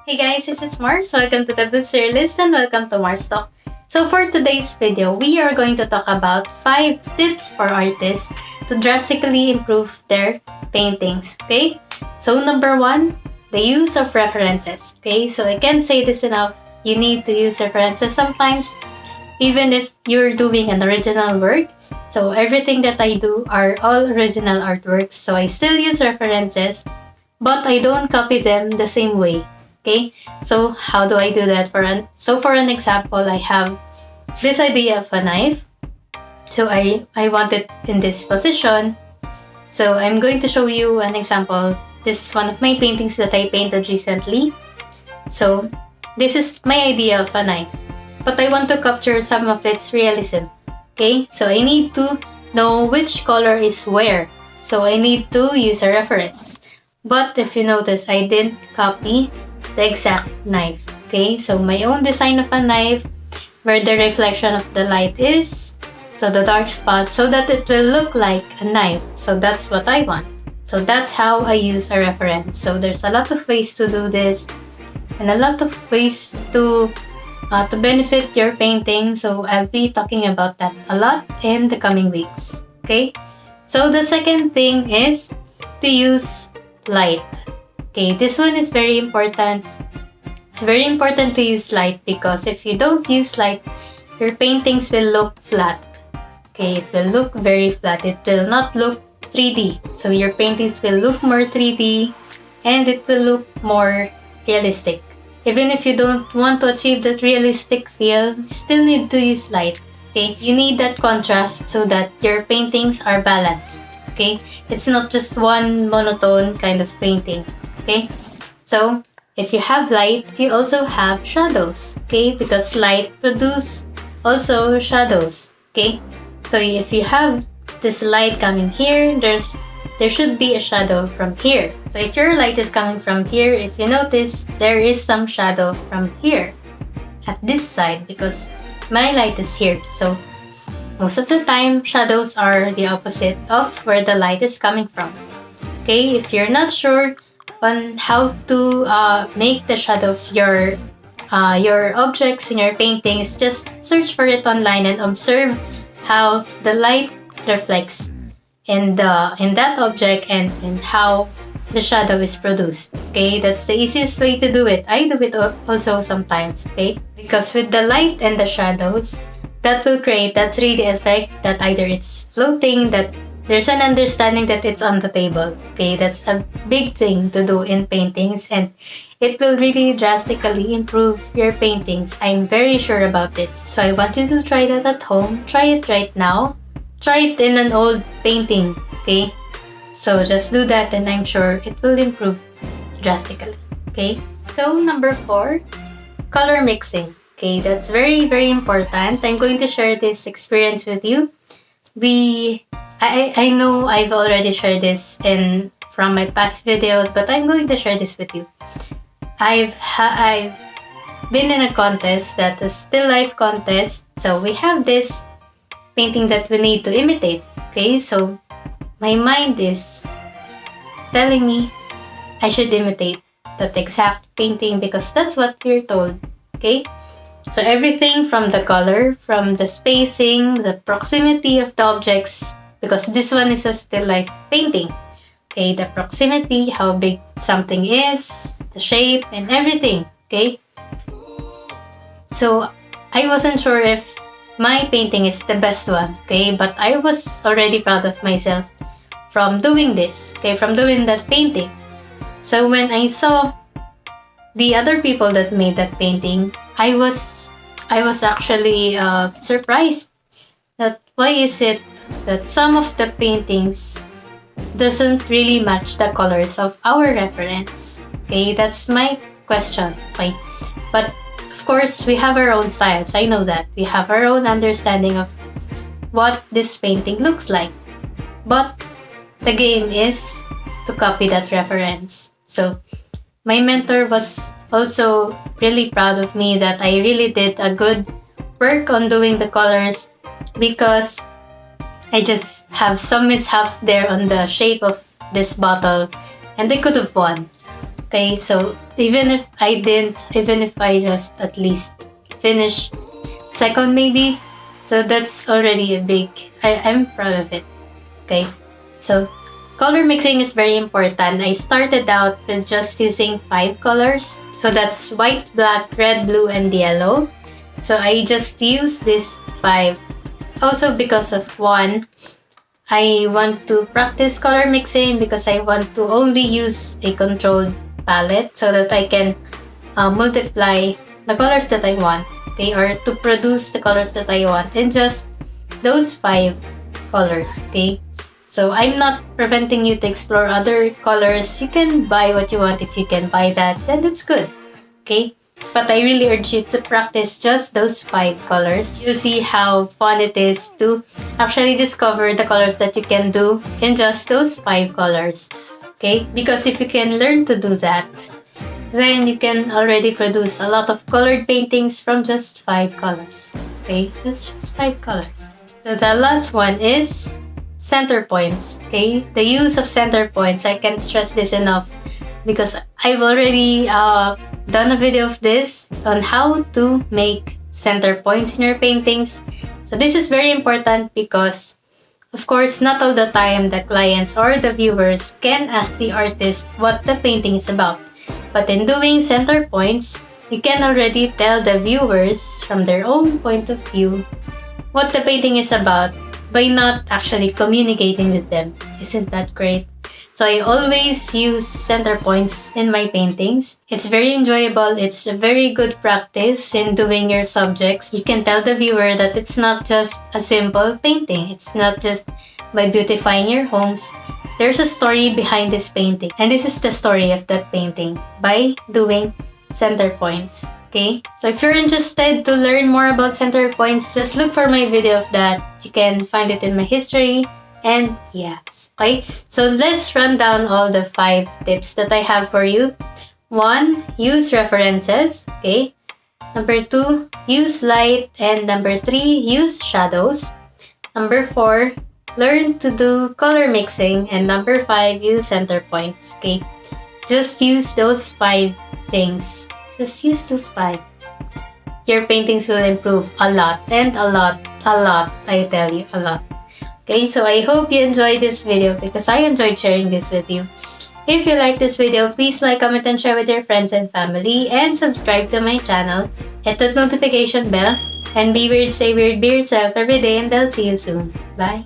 Hey guys, this is Mars. Welcome to the Booster List and welcome to MarsTalks. So for today's video, we are going to talk about 5 tips for artists to drastically improve their paintings. Okay? So number 1, the use of references. Okay? So I can't say this enough. You need to use references sometimes, even if you're doing an original work. So everything that I do are all original artworks. So I still use references, but I don't copy them the same way. Okay, so how do I do that? For an example, I have this idea of a knife. So I want it in this position. So I'm going to show you an example. This is one of my paintings that I painted recently. So this is my idea of a knife, but I want to capture some of its realism. Okay, so I need to know which color is where. So I need to use a reference. But if you notice, I didn't copy the exact knife. Okay, so my own design of a knife where the reflection of the light is, so the dark spot, so that it will look like a knife. So that's what I want. So that's how I use a reference. So there's a lot of ways to do this and a lot of ways to benefit your painting. So I'll be talking about that a lot in the coming weeks. Okay, so the second thing is to use light. Okay, this one is very important. It's very important to use light because if you don't use light, your paintings will look flat. Okay, it will look very flat. It will not look 3D. So your paintings will look more 3D and it will look more realistic. Even if you don't want to achieve that realistic feel, you still need to use light. Okay, you need that contrast so that your paintings are balanced. Okay, it's not just one monotone kind of painting. Okay, so if you have light, you also have shadows. Okay, because light produces also shadows. Okay, so if you have this light coming here, there should be a shadow from here. So if your light is coming from here, if you notice, there is some shadow from here at this side because my light is here. So most of the time, shadows are the opposite of where the light is coming from. Okay, if you're not sure on how to make the shadow of your objects in your paintings, just search for it online and observe how the light reflects in that object and how the shadow is produced. Okay, that's the easiest way to do it. I do it also sometimes. Okay, because with the light and the shadows, that will create that 3D effect that either it's floating, that there's an understanding that it's on the table. Okay, that's a big thing to do in paintings and it will really drastically improve your paintings. I'm very sure about it. So I want you to try that at home. Try it right now. Try it in an old painting. Okay, so just do that and I'm sure it will improve drastically. Okay, so number 4, color mixing. Okay, that's very, very important. I'm going to share this experience with you. I know I've already shared this from my past videos, but I'm going to share this with you. I've been in a contest, that is still life contest. So we have this painting that we need to imitate. Okay, so my mind is telling me I should imitate that exact painting because that's what we're told. Okay, so everything from the color, from the spacing, the proximity of the objects, because this one is a still life painting. Okay, the proximity, how big something is, the shape and everything. Okay, so I wasn't sure if my painting is the best one. Okay, but I was already proud of myself from doing this. Okay, from doing that painting. So when I saw the other people that made that painting, I was actually surprised that why is it that some of the paintings doesn't really match the colors of our reference. Okay, that's my question. Okay, but of course we have our own styles. I know that we have our own understanding of what this painting looks like, but the game is to copy that reference. So my mentor was also really proud of me that I really did a good work on doing the colors because I just have some mishaps there on the shape of this bottle and they could have won. Okay, so even if I just at least finish second maybe, so that's already a big, I'm proud of it. Okay, so color mixing is very important. I started out with just using 5 colors. So that's white, black, red, blue, and yellow. So I just use this 5. Also because of one, I want to practice color mixing because I want to only use a controlled palette so that I can multiply the colors that I want. Okay, or to produce the colors that I want in just those 5 colors. Okay, so I'm not preventing you to explore other colors. You can buy what you want. If you can buy that, then that's good. Okay, but I really urge you to practice just those 5 colors. You'll see how fun it is to actually discover the colors that you can do in just those 5 colors. Okay, because if you can learn to do that, then you can already produce a lot of colored paintings from just 5 colors. Okay, that's just 5 colors. So the last one is center points. Okay, the use of center points. I can't stress this enough because I've already done a video of this on how to make center points in your paintings. So this is very important because, of course, not all the time the clients or the viewers can ask the artist what the painting is about. But in doing center points, you can already tell the viewers from their own point of view what the painting is about by not actually communicating with them. Isn't that great? So I always use center points in my paintings. It's very enjoyable. It's a very good practice in doing your subjects. You can tell the viewer that it's not just a simple painting. It's not just by beautifying your homes. There's a story behind this painting. And this is the story of that painting by doing center points. Okay, so if you're interested to learn more about center points, just look for my video of that. You can find it in my history. And yeah, okay, so let's run down all the 5 tips that I have for you. 1, use references. Okay, number 2, use light. And number 3, use shadows. Number 4, learn to do color mixing. And number 5, use center points. Okay, just use those 5 things. Just use those 5. Your paintings will improve a lot and a lot, I tell you, a lot. Okay, so I hope you enjoyed this video because I enjoyed sharing this with you. If you like this video, please like, comment, and share with your friends and family. And subscribe to my channel. Hit the notification bell. And be weird, say weird, be yourself every day. And I'll see you soon. Bye.